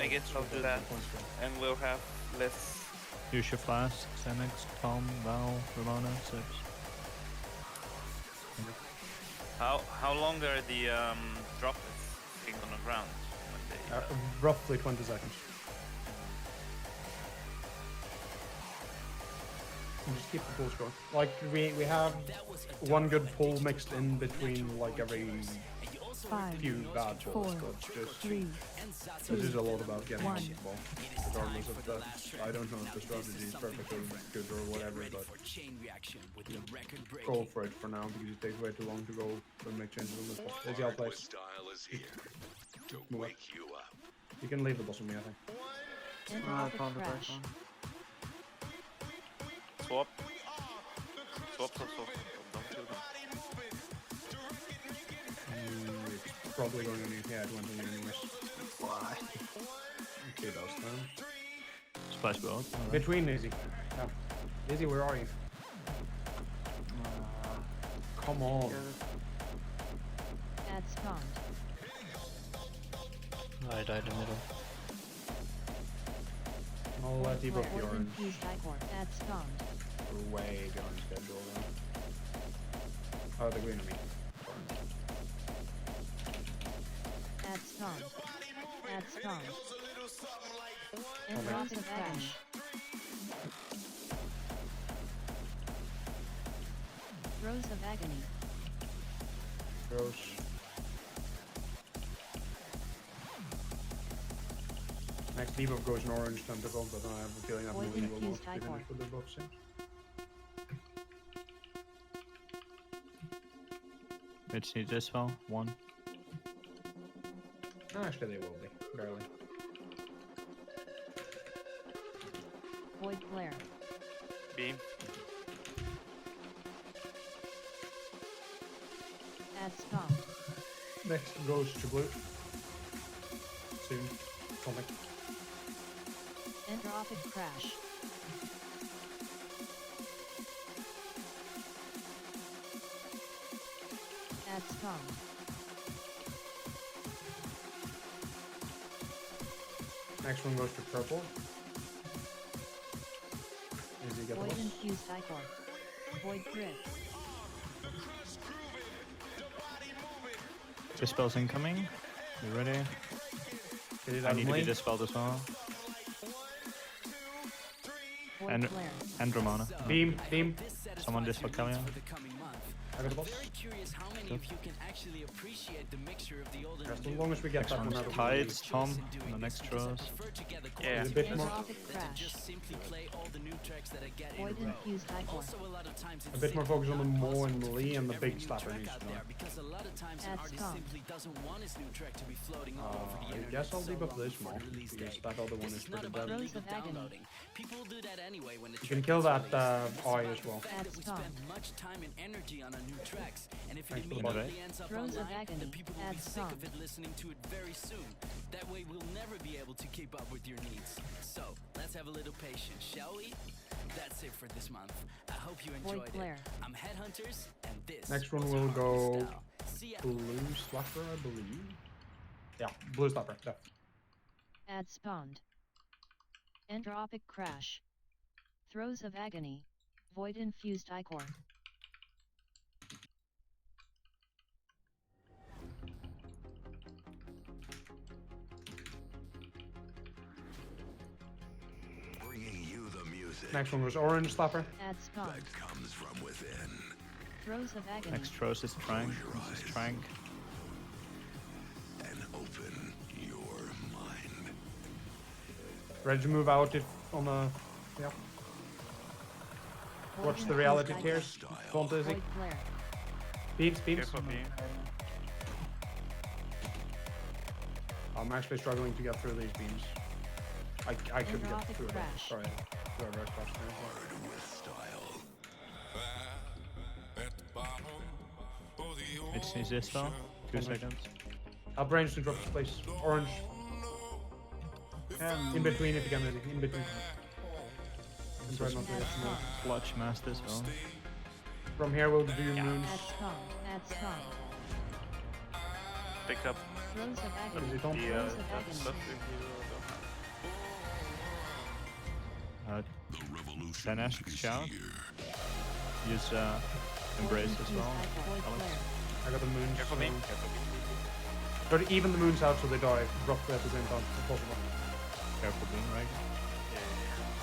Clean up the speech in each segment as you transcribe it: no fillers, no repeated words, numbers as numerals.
I guess I'll do that, and we'll have less. Use your flask, Xenix, Tom, Val, Ramona, Sips. How long are the droplets staying on the ground when they? Roughly 20 seconds. And just keep the pulls going. Like we have one good pull mixed in between like every 5, few bad pulls, 4, but just 3, this is a lot about getting on 1. the ball. Regardless of that, I don't know if the strategy is perfect or good or whatever, but go for it for now because it takes way too long to go and make changes on this one. There's the outplace. Style is here to wake you up. You can leave the boss on me, I think. Entropic crash. Swap. Swap. Don't kill them. It's probably going on your head when you anyways. Why? Okay, that's done. Splash board. Right. Between Izzy. Yeah. Izzy, where are you? Come on. Add spawned. I died in the middle. I'll let you book the Poison orange. fused icor. Add spawned. We're way behind schedule though. Oh, the green, I mean. Orange. Add spawned. Add spawned. Entropic crash. Throes of agony. Gross. Next debuff goes an orange tentacle, but I have a feeling that Poison movie will not fused be icor. finished with the buff soon. Which needs this spell? 1. Actually, they will be. Barely. Void flare. Beam. Add spawned. Next goes to blue. Soon. Coming. Entropic crash. Add spawned. Next one goes to purple. Easy get the Void boss. infused icor. Void drift. Dispel's incoming. You ready? Get it I out need of to be lane. dispelled as well. Void And flare. and Ramona. Beam, beam. Someone dispel Kellyanne. I got the boss. Curious how many of you can actually appreciate the mixture of the old and As long as we get Next that one one's out of the way. Tides, Tom. The next throws. Yeah. It's a bit more, Entropic crash. simply play all the new tracks that I get Void infused icor. Also, a lot of times a bit more focus on the Mo and Lee and the big slapper needs to know. because a lot of times an Add artist spawned. simply doesn't want his new track to be floating all over the I internet. guess I'll so debuff long this before more, the release because date. that other one This is is not pretty about bad. Throes illegal of agony. downloading. People do that anyway when the You can track kill is that released. eye as well. Add We spawned. spend much time and energy on our new tracks, and if it Thanks for the bot. immediately ends up Throes of online, agony. then people will Add be sick of spawned. it listening to it very soon. That way we'll never be able to keep up with your needs. So, let's have a little patience, shall we? That's it for this month. I hope you Void enjoyed flare. it. I'm Headhunters, and this Next one was will Harvest go Style. See ya. blue slapper, I believe. Yeah, blue slapper. Yeah. Add spawned. Entropic crash. Throes of agony. Void infused icor. Bringing you the music Next one was orange slapper. Add spawned. that comes from within. Throes of agony. Next throws is Trank. This is Trank. And open your mind. Ready to move out if on the. Yeah. Void Watch the infused reality icor. tears. Don't Izzy. Void flare. Beams, beams. Careful, beam. I'm actually struggling to get through these beams. I could get Entropic through them. crash. Sorry. Whoever I crossed there. Hard with style. Which needs this spell? 2 seconds. I'll brain to drop this place. Orange. In between if you can, Izzy. In between. And try not to get smoked. Clutch master as well. From here we'll do moons. Add spawned. Add spawned. Pick up Throes of Is agony. it on? the Throes of that agony. stuff if you don't have. Zenesk shout. Use embrace as well. Alex. I got the moon. Careful me. So Careful me. try to even the moons out so they die roughly at the same time if possible. Careful being right.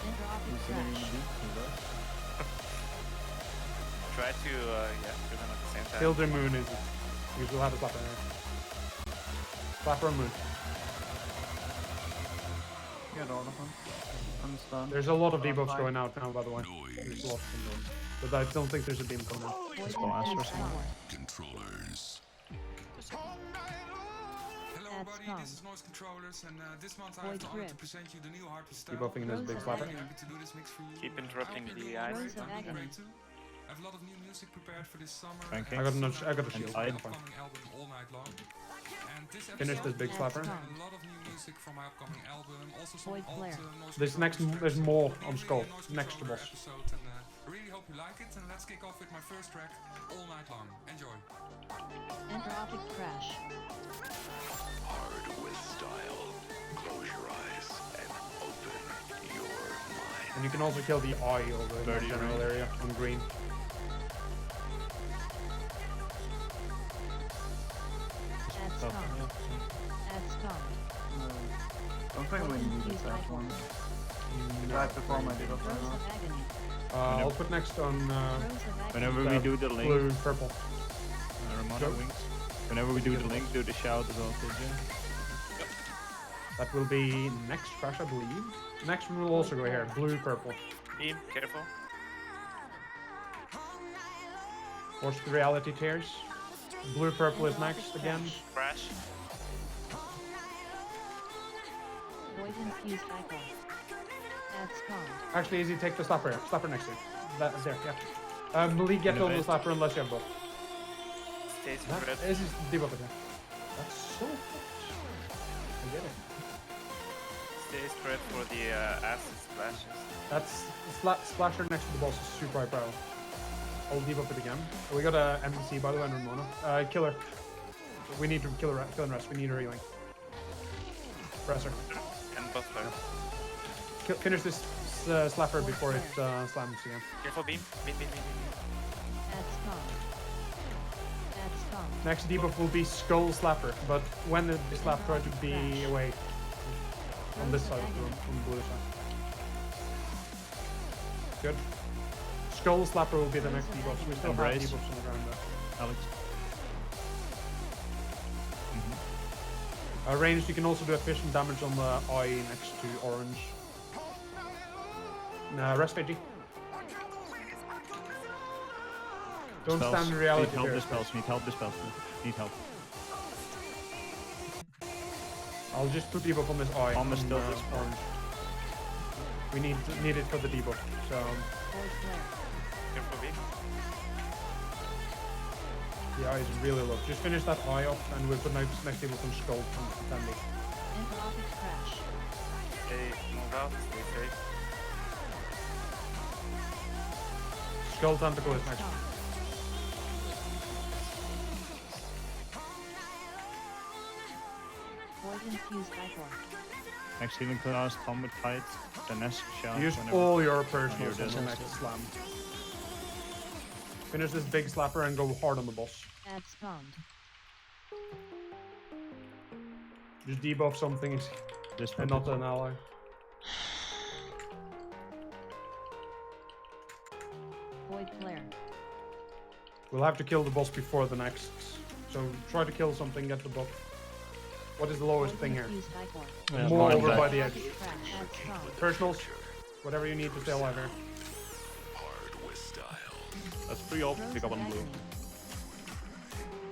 Entropic He's sitting in the crash. deep. He does. Try to kill them at the same time. Kill their moon is it. We will have a slapper here. Slapper on moon. Get all of them. I'm stunned. There's a lot of debuffs going out now, by the way. Noise. There's lots of them going. But I don't think there's a beam coming out. Let's go Poison Astra and somewhere. Icor. Controllers. Hello That's everybody, fun. this is Noise Controllers and this month I Void have the honor to grip. present you the new Heartless style. Debuffing this big Rose of slapper. Agony. Happy to do this mix for you. Keep interrupting I hope the you're eyes. doing Rose of great. I'm doing Agony. great too. I have a lot of new music prepared for this summer. Thank you. I got and I got the also shield. I- I'm fine. upcoming album all night long. And this Finish episode, this big I slapper. have a lot of new music from my upcoming album. Also some Void old flare. Noise There's Controllers there's tracks. more It'll be on a Skull, Noise next to Controller boss. episode, and I really hope you like it. And let's kick off with my first track, All Night Long. Enjoy. Entropic crash. Hard with style. Close your eyes and open your mind. And you can also kill the eye over in the 30 general range. area on green. That's Tough, calm. yeah. That's calm. Don't think we need this that one. Right before my debuff Rose right now. of Agony. I'll put next on Rose of Agony. Whenever we do the link, blue, purple. Ramona Go. wings. Whenever we do the link, do the shout as well, TJ. That will be next crash, I believe. Next one will also go here. Blue, purple. Beam, careful. Watch the reality tears. Blue, purple is Entropic next again. crash. Crash. Void infused Icor. That's calm. Actually, Easy, take the slapper. Slapper next to it. That's there, yeah. Malik, get on the Innovate. slapper unless you have both. Stay That spread. is debuff again. That's so much. I get it. Stay spread for the acid splashes. That's splasher next to the boss is super high power. I'll debuff it again. We got a MDC by the way, and Ramona. Killer. We need to kill and rest. We need a healing. Presser. And buffler. Finish this slapper before it slams again. Careful, beam. Beam, beam, beam, beam. That's calm. That's calm. Next debuff will be Skull Slapper, but when the slap try to be away on this side of the room, on the blue side. Good. Skull Slapper will be the next debuff. We still have Embrace. debuffs on the ground though. Alex. Ranged, you can also do efficient damage on the eye next to orange. Rest Veggie. Don't Spells. stand in reality Need help here. dispels. Need help dispels. Need help. I'll just put debuff on this eye. Almost on, still this orange. We need it for the debuff. So Void flare. Careful, beam. the eye is really low. Just finish that eye off, and we'll put next debuff on Skull from Tandy. Entropic crash. Stay, move out. Stay safe. Skull Tentacle is That's next. calm. Void infused Icor. Next healing class, Tom with kite. Zenesk shout. Use whenever- all your personals Here on it the is. next slam. Finish this big slapper and go hard on the boss. That's calmed. Just debuff something This and one. not an ally. Void flare. We'll have to kill the boss before the next. So try to kill something, get the buff. What is the lowest Void thing here? infused Icor. Yeah, More mine over back. by the edge. Entropic crash. That's calm. Personals, whatever you need to stay alive here. Hard with style. That's free ult. Rose Pick up of on blue. Agony.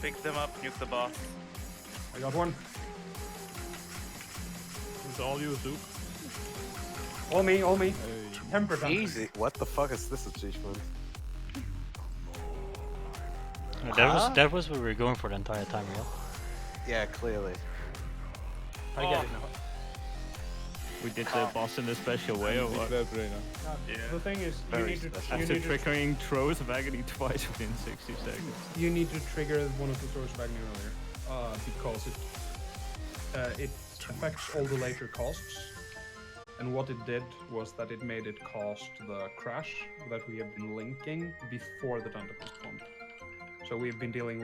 Pick them up, nuke the boss. I got one. It's all you, Duke. All me, all me. Temper them. Easy. What the fuck is this achievement? That was what we were going for the entire time, real. Yeah, clearly. I get it now. We did the boss in a special way or what? Yeah. The thing is, you Very need to special. you After need to, triggering throws of agony twice within 60 seconds. you need to trigger one of the source of agony earlier, because it affects all the later costs. And what it did was that it made it cost the crash that we have been linking before the tentacles formed. So we've been dealing